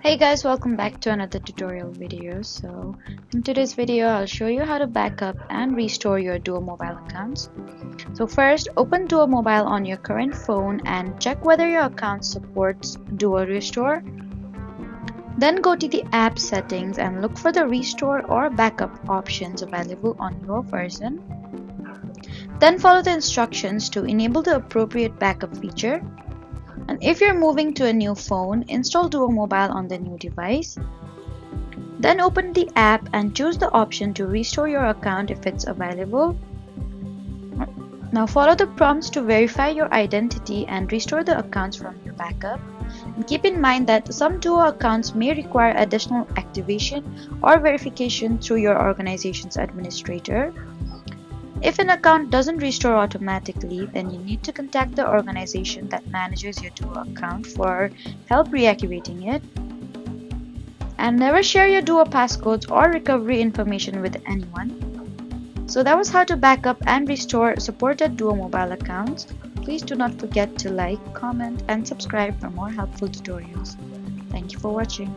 Hey guys, welcome back to another tutorial video. So in today's video I'll show you how to backup and restore your Duo Mobile accounts. So first, open Duo Mobile on your current phone and check whether your account supports Duo Restore. Then go to the app settings and look for the restore or backup options available on your version. Then follow the instructions to enable the appropriate backup feature. And if you're moving to a new phone, install Duo Mobile on the new device. Then open the app and choose the option to restore your account if it's available. Now follow the prompts to verify your identity and restore the accounts from your backup. And keep in mind that some Duo accounts may require additional activation or verification through your organization's administrator. If an account doesn't restore automatically, then you need to contact the organization that manages your Duo account for help reactivating it. And never share your Duo passcodes or recovery information with anyone. So that was how to backup and restore supported Duo Mobile accounts. Please do not forget to like, comment, and subscribe for more helpful tutorials. Thank you for watching.